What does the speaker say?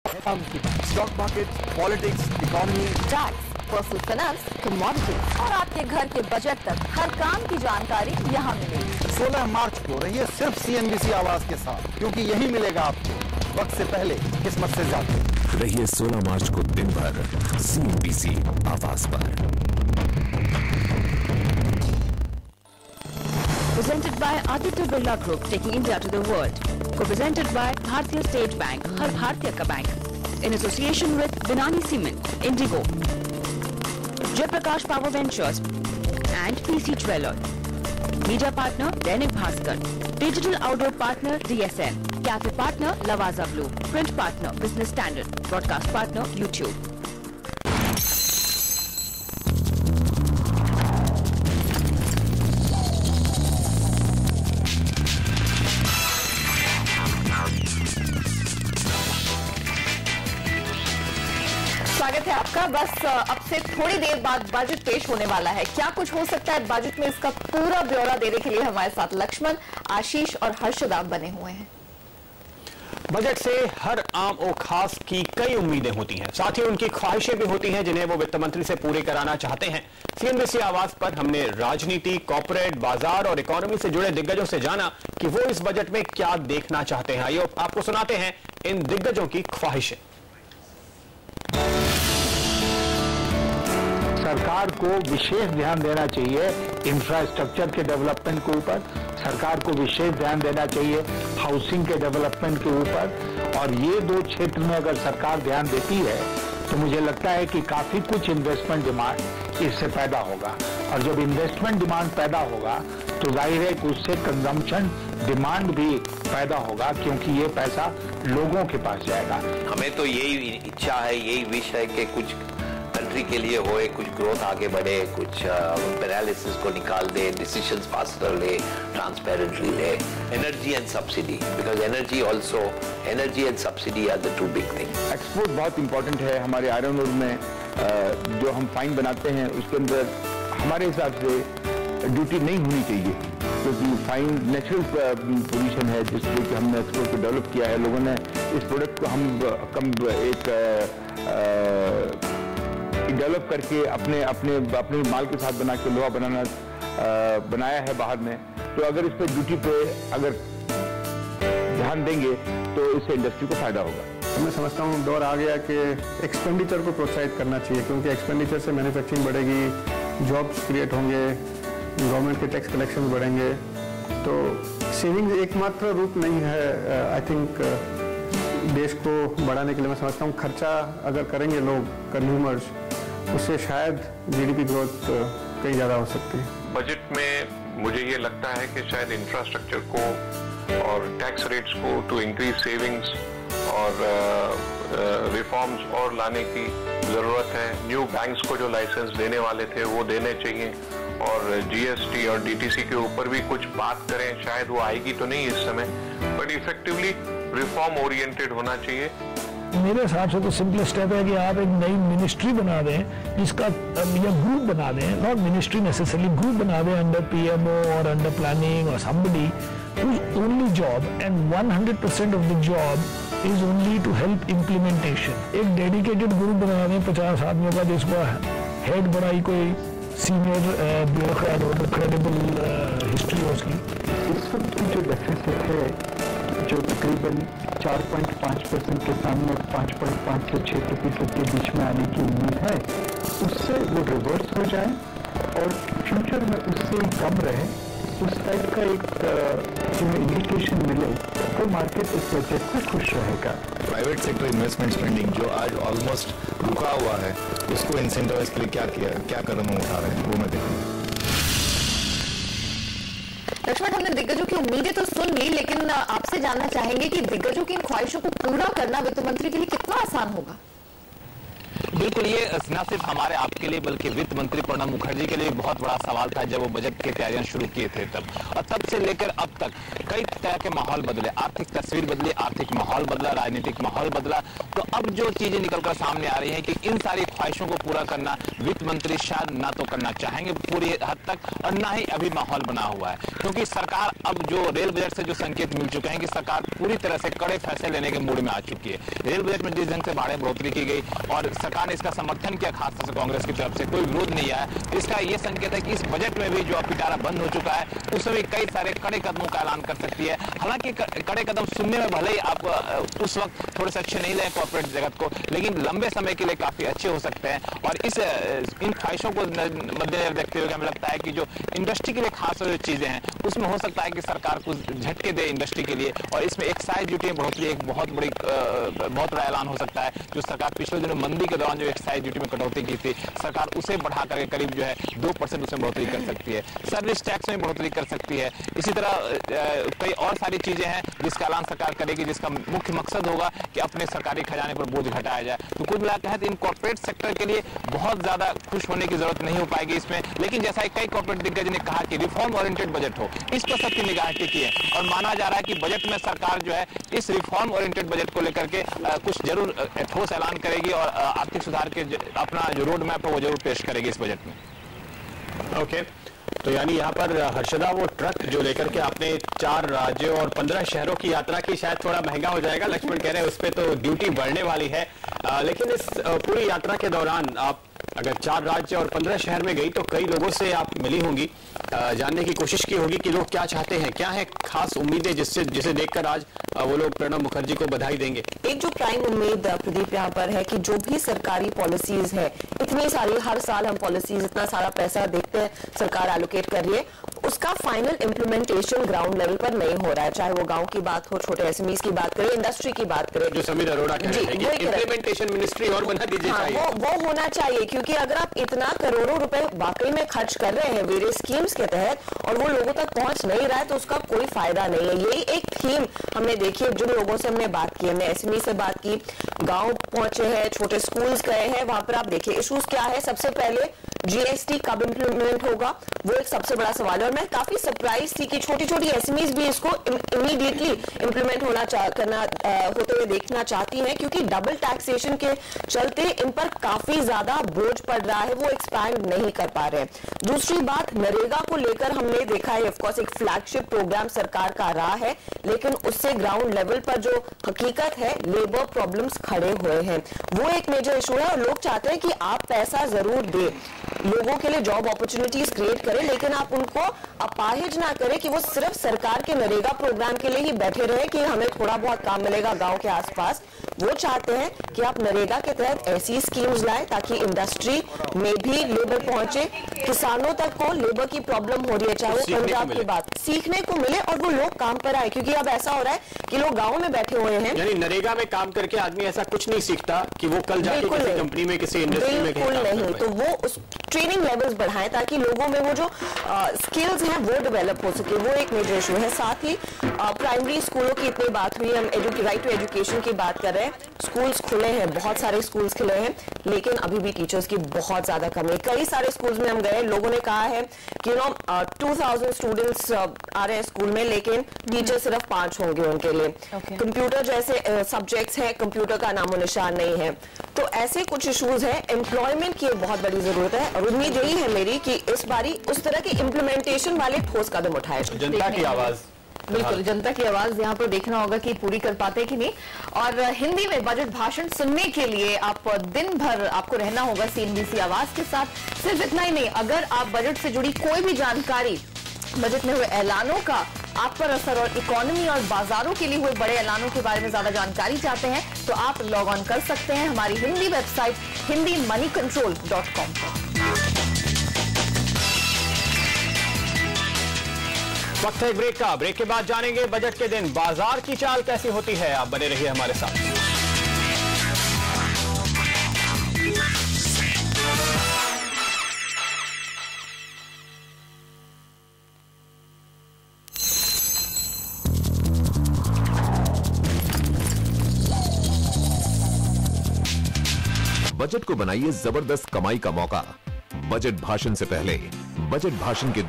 Stock market, politics, economy, tax, personal finance, commodities और आपके घर के बजट तक हर काम की जानकारी यहाँ मिलेगी। 16 मार्च को रहिए सिर्फ CNBC आवाज के साथ, क्योंकि यही मिलेगा आपको वक्त से पहले, किस्मत से ज्यादा। रहिए 16 मार्च को दिन भर CNBC आवाज पर। Presented by Aditya Birla Group, taking India to the world. Co-presented by Bhartiya State Bank, Har Bhartiya Ka Bank. In association with Binani Cement, Indigo, Jaiprakash Power Ventures, and PC Jeweler. Media partner Dainik Bhaskar. Digital outdoor partner DSN. Cafe partner Lavaza Blue. Print partner Business Standard. Broadcast partner YouTube. स्वागत है आपका। बस अब से थोड़ी देर बाद budget पेश होने वाला है। क्या कुछ हो सकता है बजट में, इसका पूरा ब्यौरा देने के लिए हमारे साथ लक्ष्मण, आशीष और हर्षदा बने हुए हैं। बजट से हर आम और खास की कई उम्मीदें होती हैं, साथ ही उनकी ख्वाहिशें भी होती हैं जिन्हें वो वित्त मंत्री से पूरी कराना चाहते हैं। CNBC आवाज पर हमने राजनीति, कॉर्पोरेट, बाजार और इकोनॉमी से जुड़े दिग्गजों से जाना कि वो इस बजट में क्या देखना चाहते हैं। आइए आपको सुनाते हैं इन दिग्गजों की ख्वाहिशें। सरकार को विशेष ध्यान देना चाहिए इंफ्रास्ट्रक्चर के डेवलपमेंट के ऊपर, सरकार को विशेष ध्यान देना चाहिए हाउसिंग के डेवलपमेंट के ऊपर, और ये दो क्षेत्र में अगर सरकार ध्यान देती है तो मुझे लगता है कि काफी कुछ इन्वेस्टमेंट डिमांड इससे पैदा होगा, और जब इन्वेस्टमेंट डिमांड पैदा होगा तो जाहिर है कि उससे कंजम्पशन डिमांड भी पैदा होगा, क्योंकि ये पैसा लोगों के पास जाएगा। हमें तो यही इच्छा है, यही विश है कि कुछ कंट्री के लिए होए, कुछ ग्रोथ आगे बढ़े, कुछ पैरालिसिस को निकाल दे, डिसीजंस फास्टर ले, ट्रांसपेरेंटली ले। Energy and subsidy, because energy and subsidy are the two big thing. Export बहुत इंपॉर्टेंट है। हमारे आयरन ओर में जो हम फाइन बनाते हैं उसके अंदर हमारे हिसाब से ड्यूटी नहीं होनी चाहिए, क्योंकि फाइन नेचुरल पोजीशन है जिसको कि हमने एक्सपोर्ट को डेवलप किया है। लोगों ने इस प्रोडक्ट को हम कम डेवलप करके अपने माल के साथ बना के लोहा बनाया है बाहर में। तो अगर इस पर ड्यूटी पे अगर ध्यान देंगे तो इससे इंडस्ट्री को फायदा होगा। मैं समझता हूँ दौर आ गया कि एक्सपेंडिचर को प्रोत्साहित करना चाहिए, क्योंकि एक्सपेंडिचर से मैन्युफैक्चरिंग बढ़ेगी, जॉब्स क्रिएट होंगे, गवर्नमेंट के टैक्स कलेक्शन बढ़ेंगे। तो सेविंग एकमात्र रूप नहीं है आई थिंक देश को बढ़ाने के लिए। मैं समझता हूँ खर्चा अगर करेंगे लोग, कंज्यूमर्स, उससे शायद GDP ग्रोथ कई ज़्यादा हो सकती है। बजट में मुझे ये लगता है कि शायद इंफ्रास्ट्रक्चर को और टैक्स रेट्स को टू इंक्रीज सेविंग्स और रिफॉर्म्स और लाने की ज़रूरत है। न्यू बैंक्स को जो लाइसेंस देने वाले थे वो देने चाहिए, और GST और DTC के ऊपर भी कुछ बात करें। शायद वो आएगी तो नहीं इस समय, बट इफेक्टिवली रिफॉर्म ओरिएंटेड होना चाहिए। मेरे हिसाब से तो सिंपल स्टेप है कि आप एक नई मिनिस्ट्री बना दें जिसका या ग्रुप बना दें, नॉट मिनिस्ट्री नेसेसरली, ग्रुप बना दें अंडर PMO और अंडर प्लानिंग और somebody whose only job and 100% of the job is only to help implementation। एक डेडिकेटेड ग्रुप बना दें 50 आदमियों का, जिसको हेड बनाई कोई सीनियर ब्यूरोक्रेट हो, क्रेडिबल हिस्ट्री हो उसकी। इस वक्त की जो डेफिसिट है जो तकरीबन 4.5% के सामने 5.5 से 6% के बीच में आने की उम्मीद है, उससे वो रिवर्स हो जाए और फ्यूचर में उससे कम रहे, उस टाइप का एक जो इंडिकेशन मिले तो मार्केट इस वजह से खुश रहेगा। प्राइवेट सेक्टर इन्वेस्टमेंट स्पेंडिंग जो आज ऑलमोस्ट रुका हुआ है, उसको इंसेंटिवाइज के लिए क्या कदम उठा रहे हैं वो मैं देखूंगा। लक्ष्मण, हमने दिग्गजों की उम्मीदें तो सुन ली, लेकिन आपसे जानना चाहेंगे कि दिग्गजों की इन ख्वाहिशों को पूरा करना वित्त मंत्री के लिए कितना आसान होगा? बिल्कुल, ये न सिर्फ हमारे आपके लिए बल्कि वित्त मंत्री प्रणब मुखर्जी के लिए बहुत बड़ा सवाल था जब वो बजट की तैयारियां शुरू किए थे तब, और तब से लेकर अब तक कई तरह के माहौल बदले, आर्थिक तस्वीर बदली, आर्थिक माहौल बदला, राजनीतिक माहौल बदला। तो अब जो चीजें निकलकर सामने आ रही हैं कि इन सारी ख्वाहिशों को पूरा करना वित्त मंत्री शायद ना तो करना चाहेंगे पूरी हद तक, और ना ही अभी माहौल बना हुआ है, क्योंकि सरकार अब जो रेल बजट से जो संकेत मिल चुके हैं कि सरकार पूरी तरह से कड़े फैसले लेने के मूड में आ चुकी है। रेल बजट में जिस ढंग से भाड़े बढ़ोतरी की गई और सरकार ने इसका समर्थन किया, खासतौर से कांग्रेस की तरफ से कोई विरोध नहीं आया, इसका यह संकेत है कि इस बजट में भी जो पिटारा बंद हो चुका है उसमें भी कई सारे कड़े कदमों का ऐलान कर सकती है। हालांकि कड़े कदम सुनने में भले ही आप उस वक्त थोड़े से अच्छे नहीं लगे कॉर्पोरेट जगत को, लेकिन लंबे समय के लिए काफी अच्छे हो सकते हैं। और इन ख्वाहिशों को मद्देनजर देखते हुए हमें लगता है कि जो इंडस्ट्री के लिए खास जो चीजें हैं उसमें हो सकता है कि सरकार कुछ झटके दे इंडस्ट्री के लिए, और इसमें एक्साइज ड्यूटी में बढ़ोतरी एक बहुत बड़ा ऐलान हो सकता है। जो सरकार पिछले दिनों मंदी के दौरान जो एक्साइज ड्यूटी में कटौती की थी, सरकार उसे बढ़ा करके करीब जो है 2% उसमें बढ़ोतरी कर सकती है, सर्विस टैक्स में बढ़ोतरी कर सकती है। इसी तरह कई और सारी चीजें हैं जिसका ऐलान सरकार करेगी, जिसका मुख्य मकसद होगा कि अपने सरकारी खजाने पर बोझ घटाया जाए। तो कुल मिलाकर इन कॉर्पोरेट सेक्टर के लिए बहुत ज्यादा खुश होने की जरूरत नहीं हो पाएगी इसमें, लेकिन जैसा कई कॉर्पोरेट दिग्गज ने कहा कि रिफॉर्म ओरिएंटेड बजट हो, इस पर सबकी निगाह टिकी है और माना जा रहा है कि बजट में सरकार जो है इस रिफॉर्म ओरिएंटेड बजट को लेकर के कुछ जरूर ठोस ऐलान करेगी और आर्थिक सुधार के अपना जो रोड मैप है वो जरूर पेश करेगी इस बजट में। ओके, तो यानी यहाँ पर हर्षदा वो ट्रक जो लेकर के आपने 4 राज्यों और 15 शहरों की यात्रा की शायद थोड़ा महंगा हो जाएगा, लक्ष्मण कह रहे हैं उस पर तो ड्यूटी बढ़ने वाली है, लेकिन इस पूरी यात्रा के दौरान आप अगर 4 राज्य और 15 शहर में गई तो कई लोगों से आप मिली होंगी, जानने की कोशिश की होगी कि लोग क्या चाहते हैं, क्या है खास उम्मीदें जिसे देखकर आज वो लोग प्रणब मुखर्जी को बधाई देंगे। एक जो प्राइम उम्मीद प्रदीप यहाँ पर है कि जो भी सरकारी पॉलिसीज है, इतनी सारी हर साल हम पॉलिसीज इतना सारा पैसा देखते हैं सरकार एलोकेट कर रही है, उसका फाइनल इम्प्लीमेंटेशन ग्राउंड लेवल पर नहीं हो रहा है, चाहे वो गांव की बात हो, छोटे एसएमईज की बात करें, इंडस्ट्री की बात करें, जो समीर अरोड़ा कह रहे हैं कि इम्प्लीमेंटेशन मिनिस्ट्री और बना दीजिए। हाँ, वो होना चाहिए, क्योंकि अगर आप इतना करोड़ों रुपए वाकई में खर्च कर रहे हैं वेरियस स्कीम्स के तहत और वो लोगों तक पहुंच नहीं रहा है तो उसका कोई फायदा नहीं है। यही एक थीम हमने देखी है, जिन लोगों से हमने बात की, हमने एसएमई से बात की, गांव पहुंचे हैं, छोटे स्कूल्स गए हैं, वहां पर आप देखिए इश्यूज क्या है। सबसे पहले जीएसटी कब इंप्लीमेंट होगा, वो एक सबसे बड़ा सवाल है और मैं काफी सरप्राइज थी कि छोटी छोटी एसएमईज भी इसको इमीडिएटली इंप्लीमेंट होते हुए देखना चाहती हैं, क्योंकि डबल टैक्सेशन के चलते इन पर काफी ज्यादा बोझ पड़ रहा है, वो एक्सपैंड नहीं कर पा रहे हैं। दूसरी बात, नरेगा को लेकर हमने देखा है ऑफकोर्स एक फ्लैगशिप प्रोग्राम सरकार का रहा है, लेकिन उससे ग्राउंड लेवल पर जो हकीकत है लेबर प्रॉब्लम्स खड़े हुए हैं, वो एक मेजर इशू है और लोग चाहते हैं कि आप पैसा जरूर दें, लोगों के लिए जॉब अपॉर्चुनिटीज क्रिएट करें, लेकिन आप उनको अपाहिज ना करें कि वो सिर्फ सरकार के नरेगा प्रोग्राम के लिए ही बैठे रहे कि हमें थोड़ा बहुत काम मिलेगा गांव के आसपास। वो चाहते हैं कि आप नरेगा के तहत ऐसी स्कीम्स लाएं ताकि इंडस्ट्री में भी लेबर पहुंचे, किसानों तक को लेबर की प्रॉब्लम हो रही है, चाहे वो पंजाब की बात, सीखने को मिले और वो लोग काम पर आए, क्योंकि अब ऐसा हो रहा है कि लोग गाँव में बैठे हुए हैं। यानी नरेगा में काम करके आदमी ऐसा कुछ नहीं सीखता कि वो कल जाके किसी कंपनी में, किसी इंडस्ट्री में बिल्कुल नहीं, तो वो उस ट्रेनिंग लेवल्स बढ़ाएं ताकि लोगों में वो जो स्किल्स हैं वो डेवलप हो सके, वो एक मेजर इशू है। साथ ही प्राइमरी स्कूलों की इतनी बात हुई, हम राइट टू एजुकेशन की बात कर रहे हैं, स्कूल्स खुले हैं, बहुत सारे स्कूल्स खुले हैं, लेकिन अभी भी टीचर्स की बहुत ज्यादा कमी है। कई सारे स्कूल्स में हम गए, लोगों ने कहा है कि 2000 स्टूडेंट्स आ रहे हैं स्कूल में, लेकिन टीचर सिर्फ 5 होंगे उनके लिए। कंप्यूटर जैसे सब्जेक्ट्स हैं, कंप्यूटर का नामो निशान नहीं है, तो ऐसे कुछ इश्यूज हैं। एम्प्लॉयमेंट की एक बहुत बड़ी जरूरत है और उम्मीद यही है मेरी कि इस बारी उस तरह के इम्प्लीमेंटेशन वाले ठोस कदम उठाए। जनता की आवाज, बिल्कुल जनता की आवाज यहाँ पर देखना होगा कि पूरी कर पाते कि नहीं। और हिंदी में बजट भाषण सुनने के लिए आप दिन भर आपको रहना होगा सीएनबीसी आवाज के साथ। सिर्फ इतना ही नहीं, अगर आप बजट से जुड़ी कोई भी जानकारी, बजट में हुए ऐलानों का आप पर असर और इकोनॉमी और बाजारों के लिए हुए बड़े ऐलानों के बारे में ज्यादा जानकारी चाहते हैं तो आप लॉग ऑन कर सकते हैं हमारी हिंदी वेबसाइट hindimoneycontrol.com पर। वक्त है ब्रेक का। ब्रेक के बाद जानेंगे बजट के दिन बाजार की चाल कैसी होती है। आप बने रहिए हमारे साथ। बजट को बनाइए जबरदस्त कमाई का मौका। बजट भाषण से पहले, बजट भाषण के